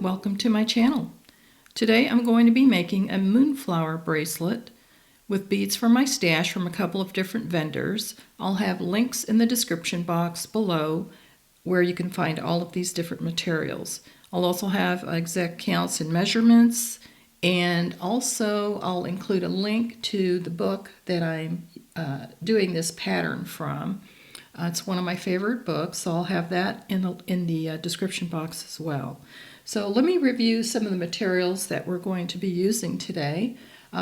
Welcome to my channel. Today I'm going to be making a moonflower bracelet with beads from my stash from a couple of different vendors. I'll have links in the description box below where you can find all of these different materials. I'll also have exact counts and measurements, and also I'll include a link to the book that I'm doing this pattern from. It's one of my favorite books, so I'll have that in the description box as well. So let me review some of the materials that we're going to be using today.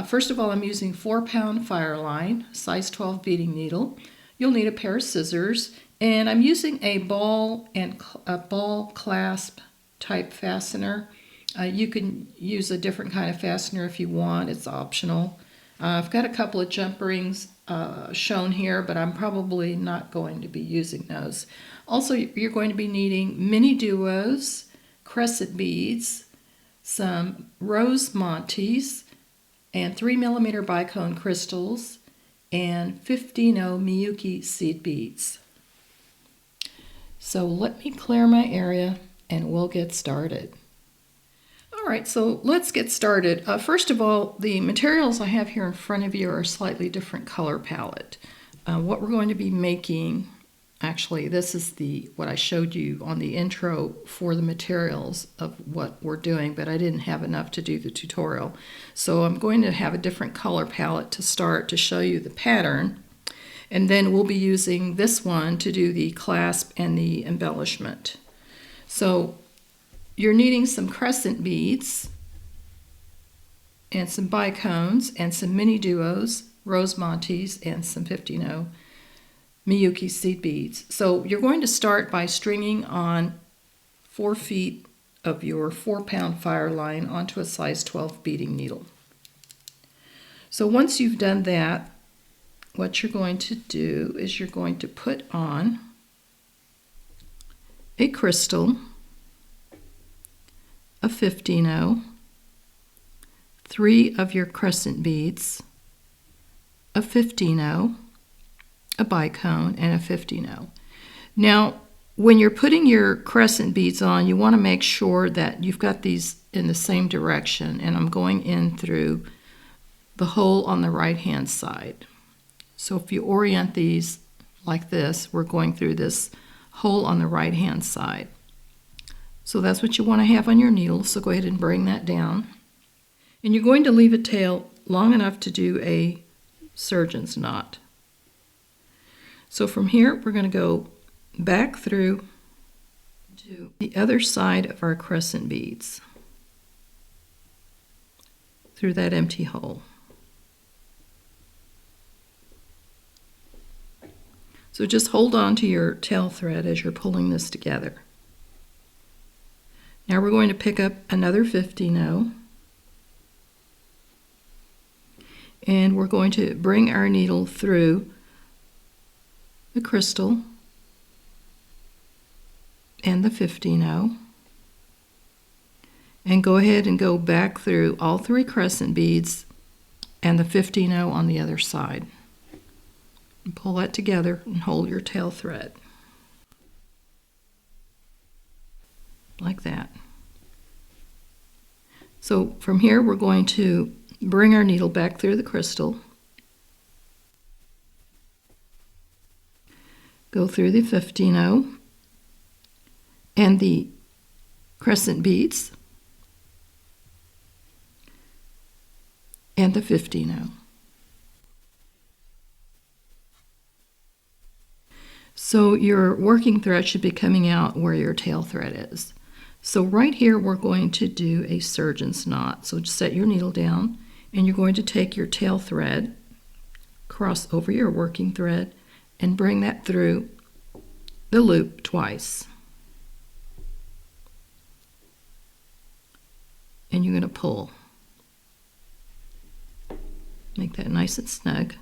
First of all, I'm using 4-pound fireline, size 12 beading needle. You'll need a pair of scissors, and I'm using a ball clasp type fastener. You can use a different kind of fastener if you want. It's optional. I've got a couple of jump rings shown here, but I'm probably not going to be using those. Also, you're going to be needing MiniDuos, Crescent beads, some rose Montees, and 3mm Bicone crystals, and 15 Miyuki seed beads. So let me clear my area and we'll get started. All right, so let's get started. First of all, the materials I have here in front of you are a slightly different color palette. What we're going to be making, actually, this is what I showed you on the intro for the materials of what we're doing, but I didn't have enough to do the tutorial. So I'm going to have a different color palette to start to show you the pattern, and then we'll be using this one to do the clasp and the embellishment. So you're needing some crescent beads and some bicones and some MiniDuos, rose Montees, and some 15 Miyuki seed beads. So you're going to start by stringing on 4 feet of your 4-pound fireline onto a size 12 beading needle. So once you've done that, what you're going to do is you're going to put on a crystal, a 15 3 of your crescent beads, a 15 a bicone, and a 15 Now, when you're putting your crescent beads on, you want to make sure that you've got these in the same direction, and I'm going in through the hole on the right-hand side. So if you orient these like this, we're going through this hole on the right-hand side. So that's what you want to have on your needle, so go ahead and bring that down. And you're going to leave a tail long enough to do a surgeon's knot. So from here, we're going to go back through to the other side of our crescent beads, through that empty hole. So just hold on to your tail thread as you're pulling this together. Now we're going to pick up another 15 and we're going to bring our needle through the crystal and the 15 and go ahead and go back through all 3 crescent beads and the 15 on the other side. And pull that together and hold your tail thread. Like that. So from here we're going to bring our needle back through the crystal, go through the 15 and the crescent beads and the 15 So your working thread should be coming out where your tail thread is. So right here we're going to do a surgeon's knot. So just set your needle down and you're going to take your tail thread, cross over your working thread, and bring that through the loop twice. And you're going to pull. Make that nice and snug.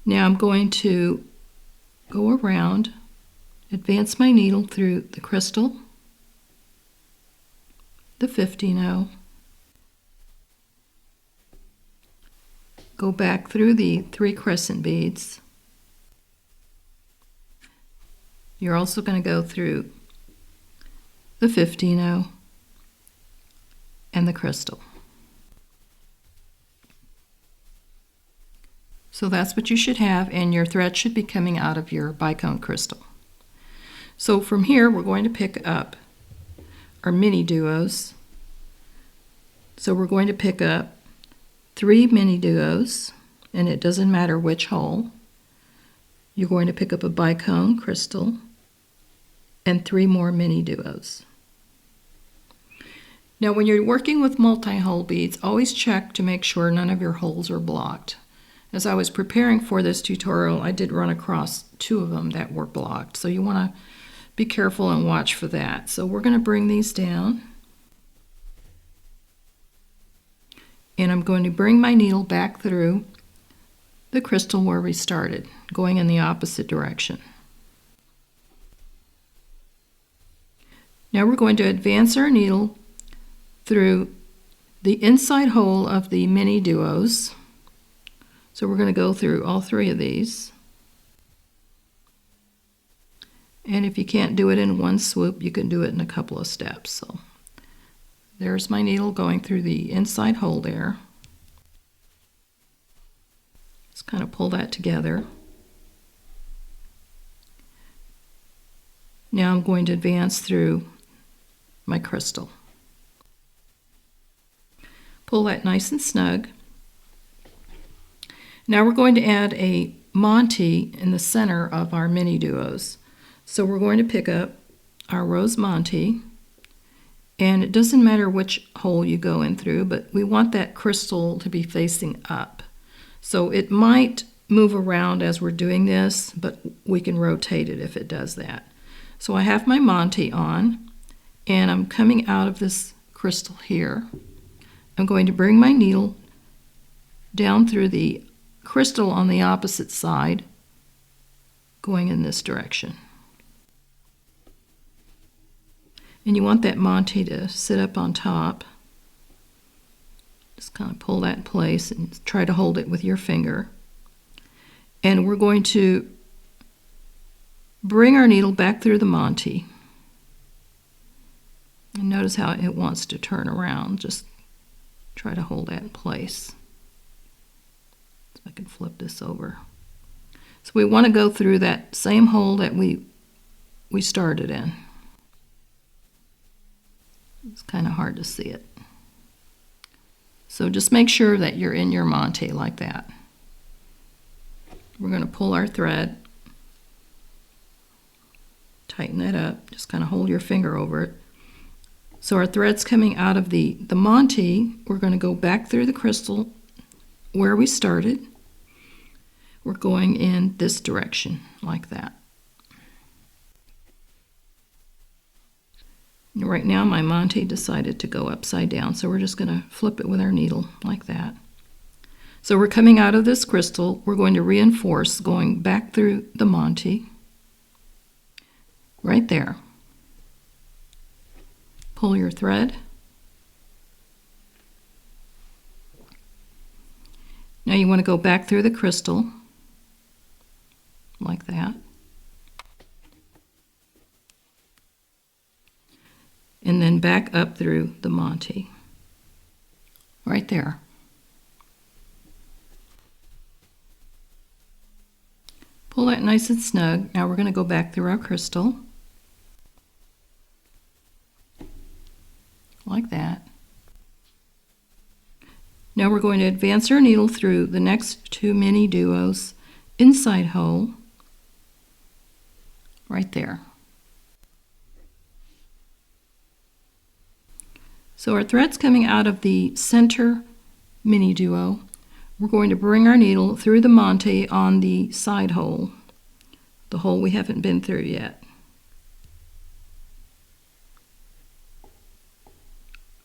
Now I'm going to go around, advance my needle through the crystal, the 15 go back through the 3 crescent beads. You're also going to go through the 15-0, and the crystal. So that's what you should have, and your thread should be coming out of your Bicone crystal. So from here, we're going to pick up our MiniDuos. So we're going to pick up 3 MiniDuos, and it doesn't matter which hole. You're going to pick up a Bicone crystal and 3 more MiniDuos. Now when you're working with multi-hole beads, always check to make sure none of your holes are blocked. As I was preparing for this tutorial, I did run across 2 of them that were blocked, so you want to be careful and watch for that. So we're going to bring these down, and I'm going to bring my needle back through the crystal where we started, going in the opposite direction. Now we're going to advance our needle through the inside hole of the MiniDuos. So we're going to go through all 3 of these. And if you can't do it in one swoop, you can do it in a couple of steps. So there's my needle going through the inside hole there. Just kind of pull that together. Now I'm going to advance through my crystal. Pull that nice and snug. Now we're going to add a Montee in the center of our MiniDuos. So we're going to pick up our rose Montee, and it doesn't matter which hole you go in through, but we want that crystal to be facing up. So it might move around as we're doing this, but we can rotate it if it does that. So I have my Montee on, and I'm coming out of this crystal here. I'm going to bring my needle down through the crystal on the opposite side, going in this direction. And you want that Montee to sit up on top. Just kind of pull that in place and try to hold it with your finger. And we're going to bring our needle back through the Montee. And notice how it wants to turn around. Just try to hold that in place. So I can flip this over. So we want to go through that same hole that we started in. It's kind of hard to see it. So just make sure that you're in your Montee like that. We're going to pull our thread, tighten that up, just kind of hold your finger over it. So our thread's coming out of the Montee. We're going to go back through the crystal where we started. We're going in this direction like that. Right now my Montee decided to go upside down, so we're just going to flip it with our needle like that. So we're coming out of this crystal. We're going to reinforce going back through the Montee right there. Pull your thread. Now you want to go back through the crystal like that. And then back up through the Montee, right there. Pull that nice and snug. Now we're going to go back through our crystal, like that. Now we're going to advance our needle through the next 2 MiniDuos inside hole, right there. So our thread's coming out of the center MiniDuo. We're going to bring our needle through the Montee on the side hole, the hole we haven't been through yet.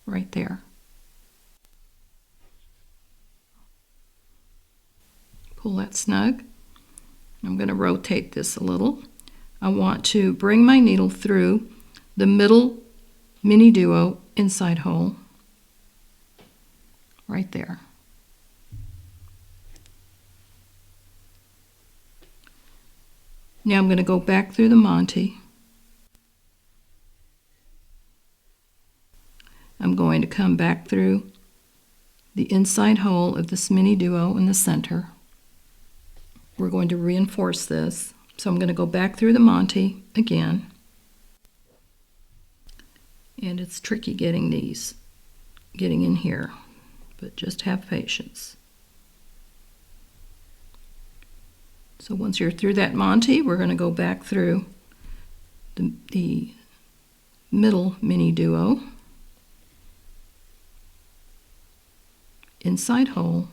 Right there. Pull that snug. I'm going to rotate this a little. I want to bring my needle through the middle MiniDuo inside hole, right there. Now I'm going to go back through the Montee, I'm going to come back through the inside hole of this MiniDuo in the center. We're going to reinforce this. So I'm going to go back through the Monte again. And it's tricky getting in here, but just have patience. So once you're through that Monte, we're going to go back through the middle MiniDuo, inside hole,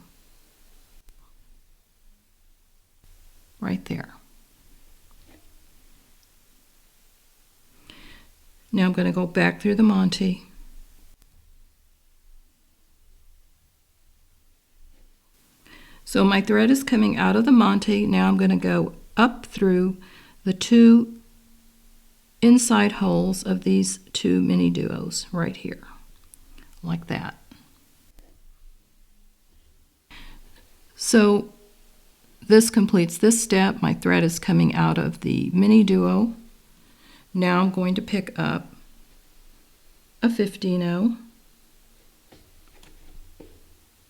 right there. Now I'm going to go back through the Monte. So my thread is coming out of the Monte. Now I'm going to go up through the two inside holes of these two MiniDuos right here, like that. So this completes this step. My thread is coming out of the MiniDuo. Now I'm going to pick up a 15-0,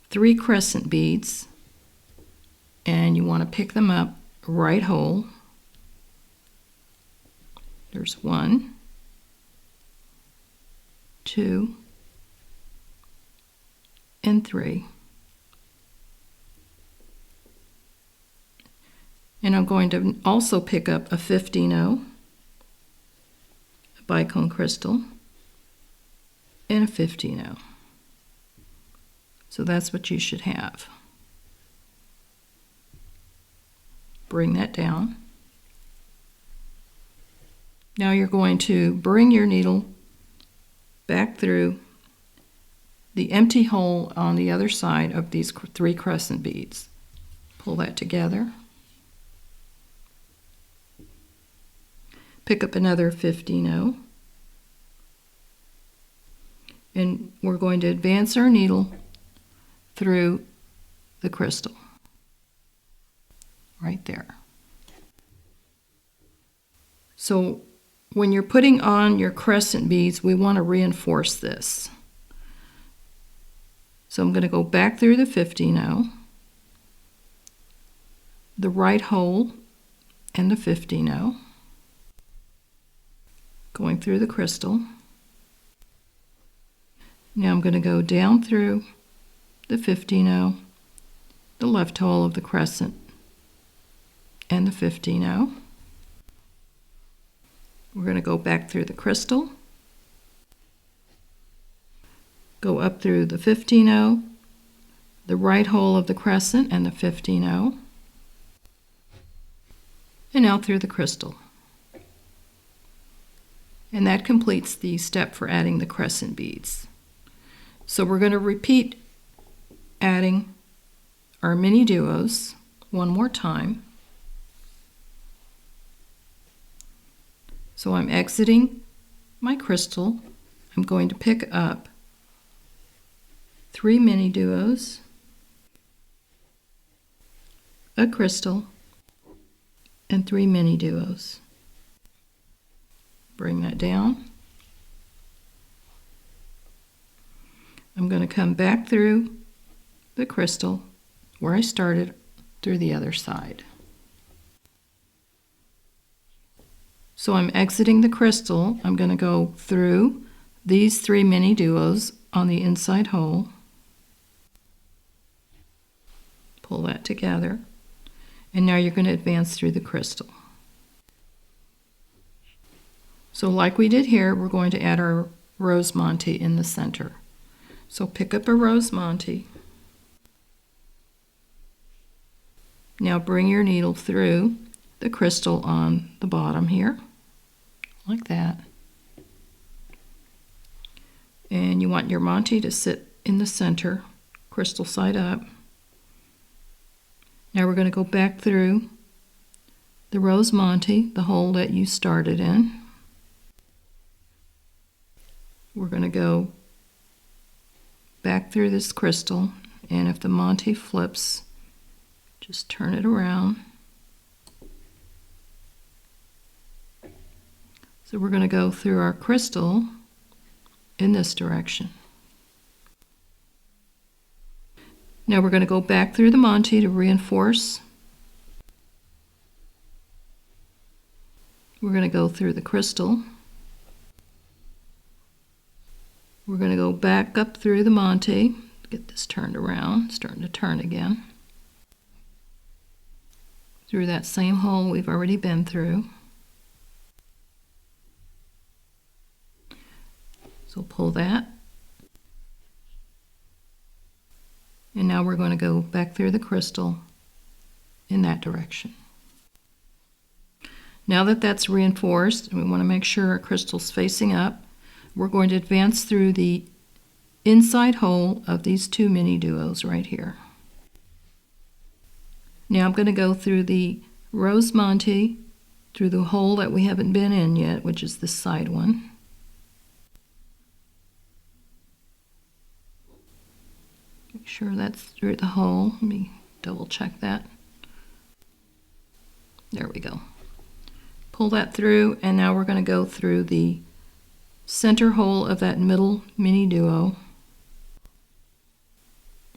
3 crescent beads, and you want to pick them up right hole. There's 1, 2, and 3. And I'm going to also pick up a 15-0, a Bicone crystal, and a 15-0. So that's what you should have. Bring that down. Now you're going to bring your needle back through the empty hole on the other side of these 3 crescent beads. Pull that together. Pick up another 15-0. And we're going to advance our needle through the crystal. Right there. So when you're putting on your crescent beads, we want to reinforce this. So I'm going to go back through the 15-0, the right hole and the 15-0, going through the crystal. Now I'm going to go down through the 15-0, the left hole of the crescent, and the 15-0. We're going to go back through the crystal, go up through the 15-0, the right hole of the crescent and the 15-0, and out through the crystal. And that completes the step for adding the crescent beads. So we're going to repeat adding our MiniDuos one more time. So I'm exiting my crystal. I'm going to pick up 3 MiniDuos, a crystal, and 3 MiniDuos. Bring that down. I'm going to come back through the crystal where I started through the other side. So I'm exiting the crystal. I'm going to go through these 3 MiniDuos on the inside hole. Pull that together. And now you're going to advance through the crystal. So like we did here, we're going to add our rose Monte in the center. So pick up a rose Monte. Now bring your needle through the crystal on the bottom here, like that. And you want your Monte to sit in the center, crystal side up. Now we're going to go back through the rose Monte, the hole that you started in. We're going to go back through this crystal, and if the Monte flips, just turn it around. So we're going to go through our crystal in this direction. Now we're going to go back through the Monte to reinforce. We're going to go through the crystal. We're going to go back up through the Monte, get this turned around, starting to turn again. Through that same hole we've already been through. So pull that. And now we're going to go back through the crystal in that direction. Now that that's reinforced, and we want to make sure our crystal's facing up, we're going to advance through the inside hole of these two MiniDuos right here. Now I'm going to go through the rose Monte, through the hole that we haven't been in yet, which is this side one. Make sure that's through the hole. Let me double check that. There we go. Pull that through, and now we're going to go through the center hole of that middle MiniDuo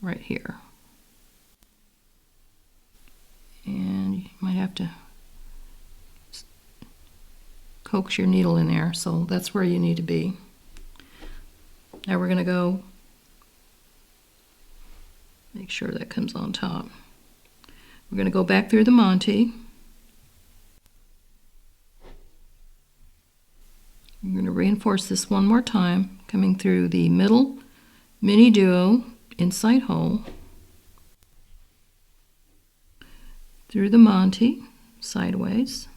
right here. And you might have to coax your needle in there, so that's where you need to be. Now we're going to go, make sure that comes on top. We're going to go back through the Monte. We're going to reinforce this one more time, coming through the middle MiniDuo inside hole, through the Monte sideways,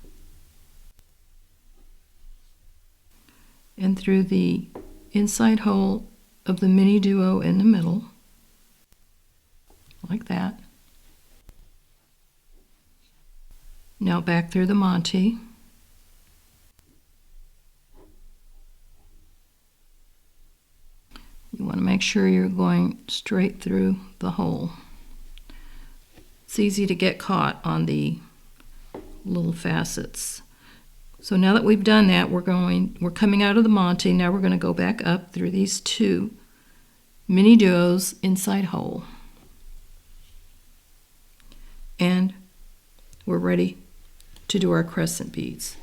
and through the inside hole of the MiniDuo in the middle, like that. Now back through the Monte. You want to make sure you're going straight through the hole. It's easy to get caught on the little facets. So now that we've done that, we're coming out of the Monte. Now we're going to go back up through these two MiniDuos inside hole. And we're ready to do our crescent beads.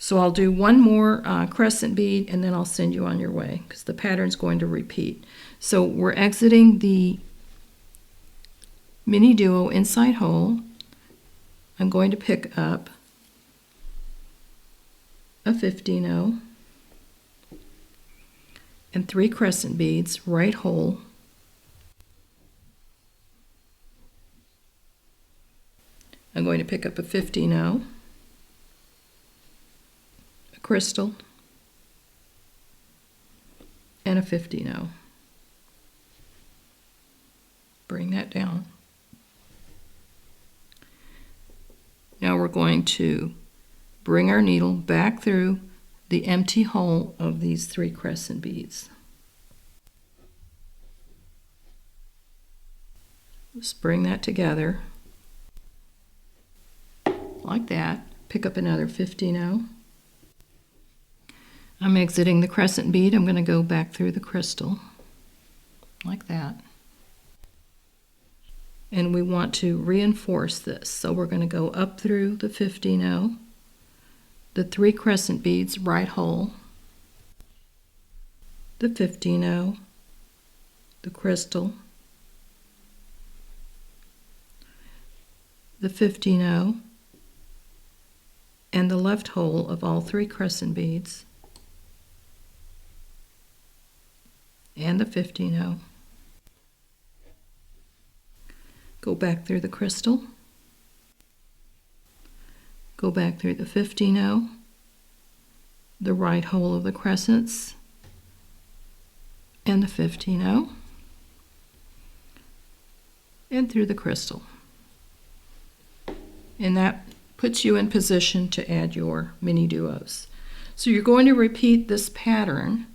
So I'll do one more crescent bead, and then I'll send you on your way because the pattern's going to repeat. So we're exiting the MiniDuo inside hole. I'm going to pick up a 15-0 and 3 crescent beads, right hole. I'm going to pick up a 15-0, a crystal, and a 15-0. Bring that down. Now we're going to bring our needle back through the empty hole of these 3 crescent beads. Just bring that together like that. Pick up another 15-0. I'm exiting the crescent bead. I'm going to go back through the crystal like that. And we want to reinforce this. So we're going to go up through the 15-0, the 3 crescent beads, right hole, the 15-0, the crystal, the 15-0, and the left hole of all 3 crescent beads, and the 15-0. Go back through the crystal, go back through the 15-0, the right hole of the crescents, and the 15-0, and through the crystal. And that puts you in position to add your MiniDuos. So you're going to repeat this pattern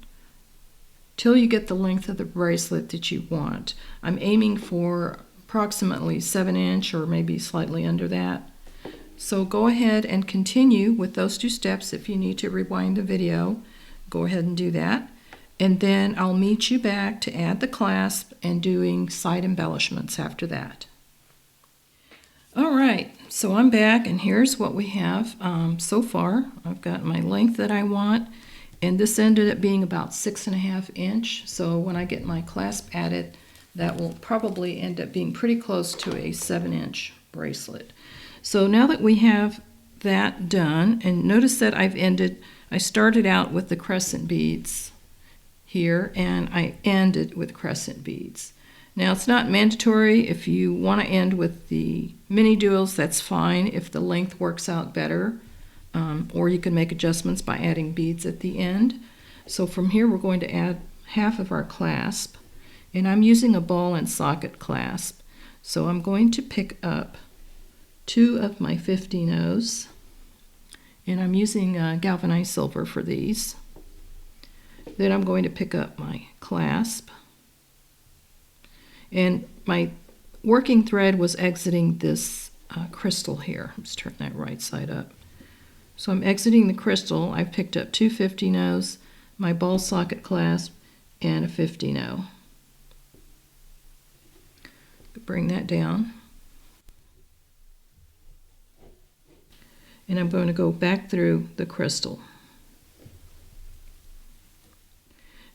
till you get the length of the bracelet that you want. I'm aiming for approximately 7" or maybe slightly under that. So go ahead and continue with those 2 steps. If you need to rewind the video, go ahead and do that. And then I'll meet you back to add the clasp and doing side embellishments after that. All right, so I'm back, and here's what we have so far. I've got my length that I want, and this ended up being about 6.5 inch. So when I get my clasp added, that will probably end up being pretty close to a 7-inch bracelet. So now that we have that done, and notice that I started out with the crescent beads here, and I ended with crescent beads. Now, it's not mandatory. If you want to end with the MiniDuos, that's fine if the length works out better, or you can make adjustments by adding beads at the end. So from here, we're going to add half of our clasp, and I'm using a ball and socket clasp. So I'm going to pick up 2 of my 15-0s, and I'm using galvanized silver for these. Then I'm going to pick up my clasp. And my working thread was exiting this crystal here. Let's turn that right side up. So I'm exiting the crystal. I've picked up 2 15-0s, my ball socket clasp, and a 15-0. Bring that down. And I'm going to go back through the crystal.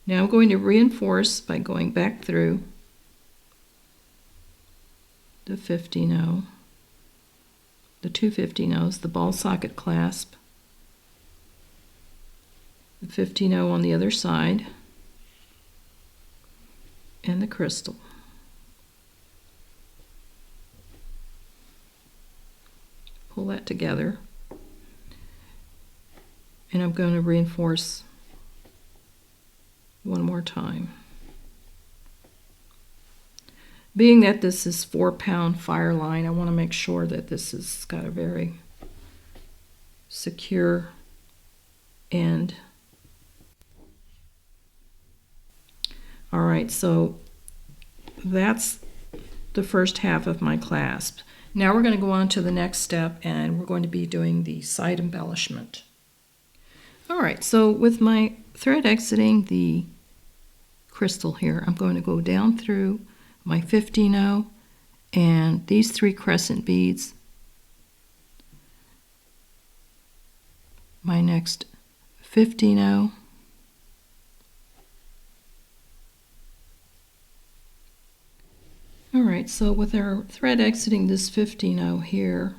Now I'm going to reinforce by going back through the 15-0, the 2 15-0s, the ball socket clasp, the 15-0 on the other side, and the crystal. Pull that together, and I'm going to reinforce one more time. Being that this is 4-pound fireline, I want to make sure that this has got a very secure end. All right, so that's the first half of my clasp. Now we're going to go on to the next step, and we're going to be doing the side embellishment. All right, so with my thread exiting the crystal here, I'm going to go down through my 15-0 and these 3 crescent beads, my next 15-0, all right, so with our thread exiting this 15-0 here,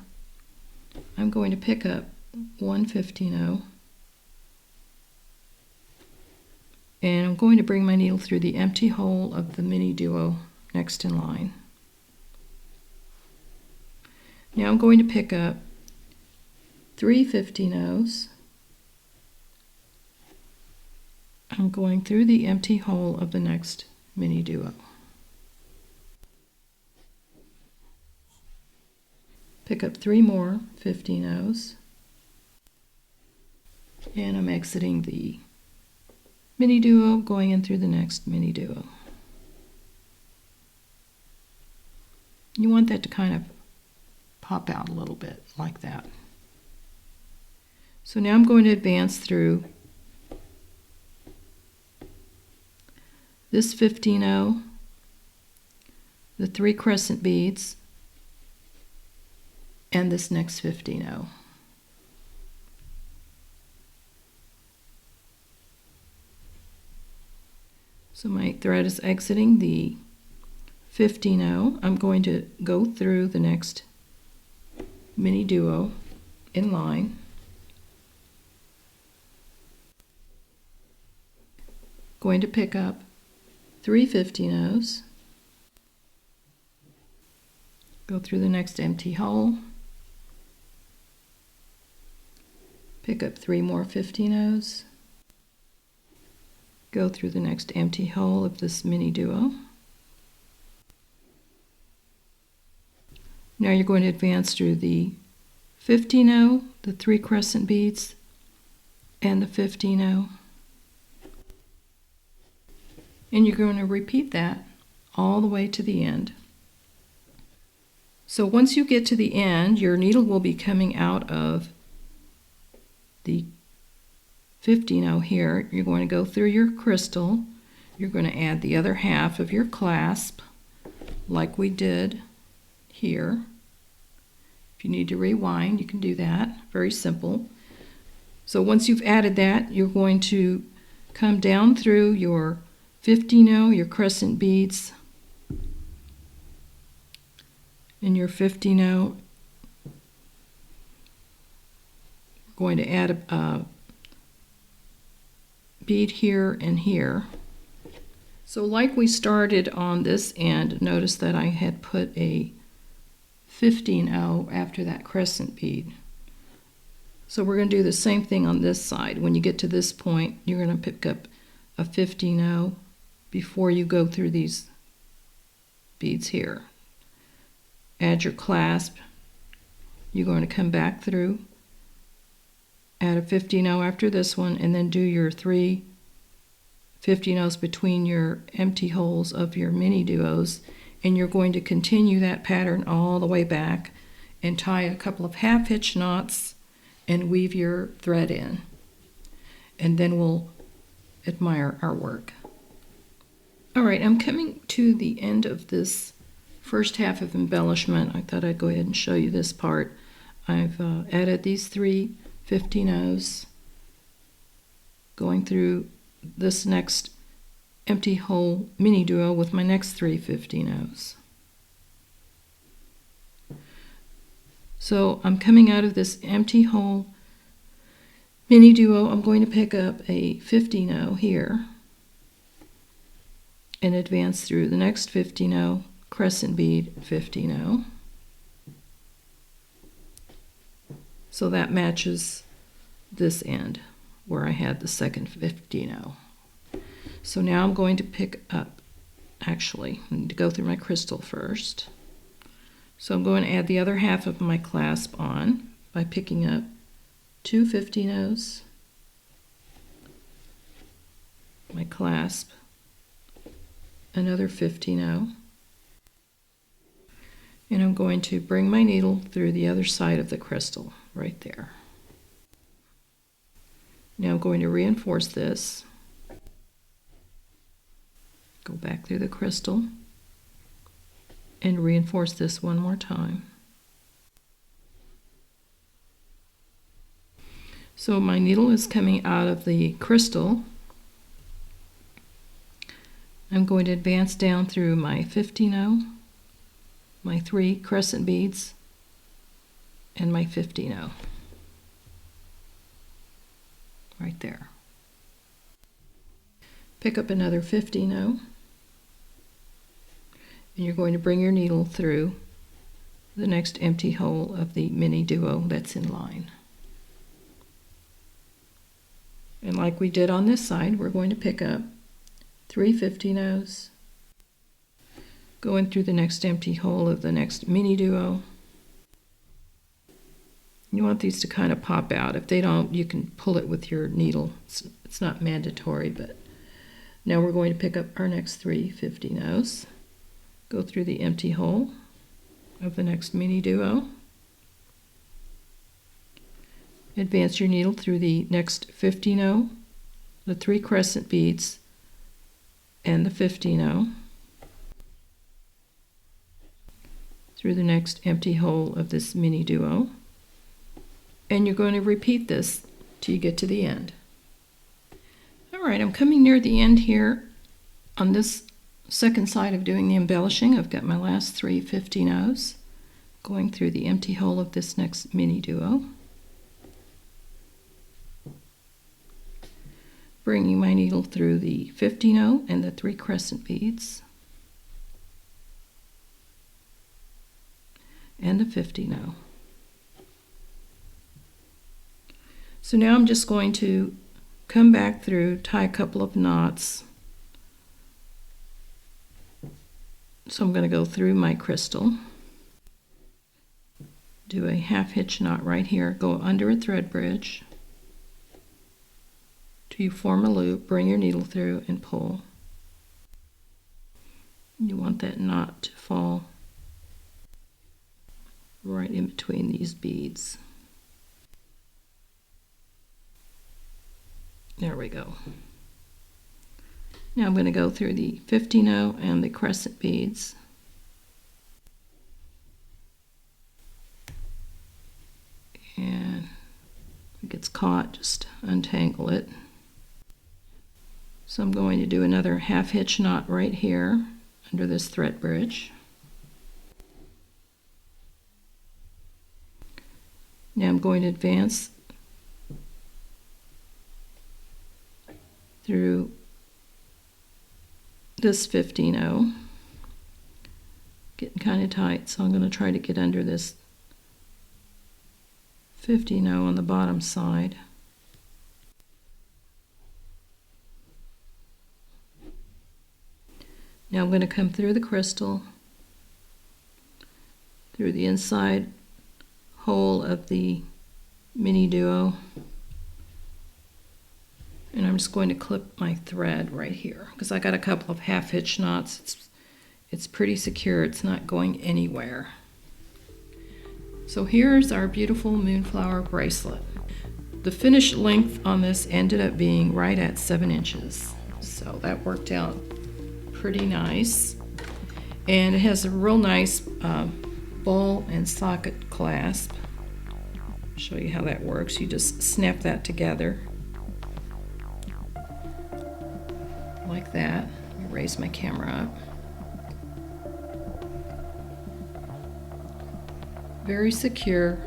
I'm going to pick up 1 15-0, and I'm going to bring my needle through the empty hole of the MiniDuo next in line. Now I'm going to pick up 3 15-0s. I'm going through the empty hole of the next MiniDuo. Pick up 3 more 15-0s, and I'm exiting the MiniDuo, going in through the next MiniDuo. You want that to kind of pop out a little bit like that. So now I'm going to advance through this 15-0, the 3 crescent beads, and this next 15-0. So my thread is exiting the 15-0. I'm going to go through the next MiniDuo in line. Going to pick up 3 15-0s. Go through the next empty hole. Pick up 3 more 15-0s. Go through the next empty hole of this MiniDuo. Now you're going to advance through the 15-0, the 3 crescent beads, and the 15-0. And you're going to repeat that all the way to the end. So once you get to the end, your needle will be coming out of the 15-0 here. You're going to go through your crystal. You're going to add the other half of your clasp like we did here. If you need to rewind, you can do that. Very simple. So once you've added that, you're going to come down through your 15-0, your crescent beads, and your 15-0. We're going to add a bead here and here. So like we started on this end, notice that I had put a 15-0 after that crescent bead. So we're going to do the same thing on this side. When you get to this point, you're going to pick up a 15-0 before you go through these beads here. Add your clasp. You're going to come back through, add a 15-0 after this one, and then do your 3 15-0s between your empty holes of your MiniDuos, and you're going to continue that pattern all the way back and tie a couple of half hitch knots and weave your thread in, and then we'll admire our work. All right, I'm coming to the end of this first half of embellishment. I thought I'd go ahead and show you this part. I've added these 3 15-0s, going through this next empty hole MiniDuo with my next 3 15-0s. So I'm coming out of this empty hole MiniDuo. I'm going to pick up a 15-0 here and advance through the next 15-0 crescent bead 15-0. So that matches this end where I had the second 15-0. So now I'm going to pick up, actually, I need to go through my crystal first. So I'm going to add the other half of my clasp on by picking up 2 15-0s, my clasp, another 15-0, and I'm going to bring my needle through the other side of the crystal, right there. Now I'm going to reinforce this, go back through the crystal, and reinforce this one more time. So my needle is coming out of the crystal. I'm going to advance down through my 15-0, my 3 crescent beads, and my 15-0. Right there. Pick up another 15-0, and you're going to bring your needle through the next empty hole of the MiniDuo that's in line. And like we did on this side, we're going to pick up 3 15-0s, go in through the next empty hole of the next MiniDuo. You want these to kind of pop out. If they don't, you can pull it with your needle. It's not mandatory, but now we're going to pick up our next 3 15-0s, go through the empty hole of the next MiniDuo, advance your needle through the next 15-0, the 3 crescent beads, and the 15-0, through the next empty hole of this MiniDuo, and you're going to repeat this till you get to the end. All right, I'm coming near the end here on this second side of doing the embellishing. I've got my last 3 15-0s going through the empty hole of this next MiniDuo, bringing my needle through the 15-0 and the 3 crescent beads, and the 15-0. So now I'm just going to come back through, tie a couple of knots. So I'm going to go through my crystal, do a half hitch knot right here, go under a thread bridge till you form a loop, bring your needle through and pull. You want that knot to fall right in between these beads. There we go. Now I'm going to go through the 15-0 and the crescent beads. And if it gets caught, just untangle it. So I'm going to do another half hitch knot right here under this thread bridge. Now I'm going to advance through this 15-0, getting kind of tight, so I'm going to try to get under this 15-0 on the bottom side. Now I'm going to come through the crystal, through the inside hole of the MiniDuos, and I'm just going to clip my thread right here because I got a couple of half hitch knots. It's pretty secure, it's not going anywhere. So here's our beautiful moonflower bracelet. The finished length on this ended up being right at 7 inches, so that worked out pretty nice. And it has a real nice ball and socket clasp. I'll show you how that works. You just snap that together like that. Let me raise my camera up. Very secure.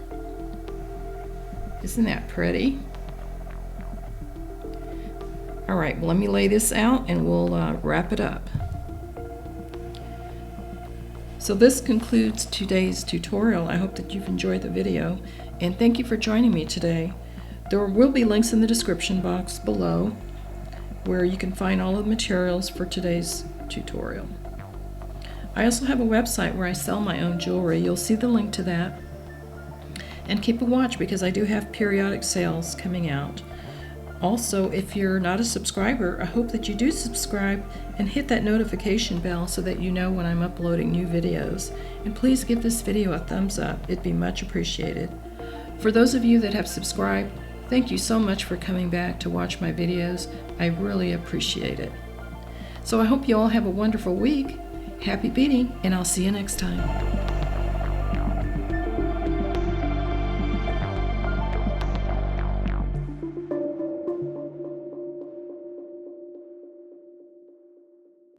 Isn't that pretty? All right, well, let me lay this out and we'll wrap it up. So this concludes today's tutorial. I hope that you've enjoyed the video, and thank you for joining me today. There will be links in the description box below where you can find all of the materials for today's tutorial. I also have a website where I sell my own jewelry. You'll see the link to that. And keep a watch because I do have periodic sales coming out. Also, if you're not a subscriber, I hope that you do subscribe and hit that notification bell so that you know when I'm uploading new videos. And please give this video a thumbs up. It'd be much appreciated. For those of you that have subscribed, thank you so much for coming back to watch my videos. I really appreciate it. So I hope you all have a wonderful week. Happy beading, and I'll see you next time.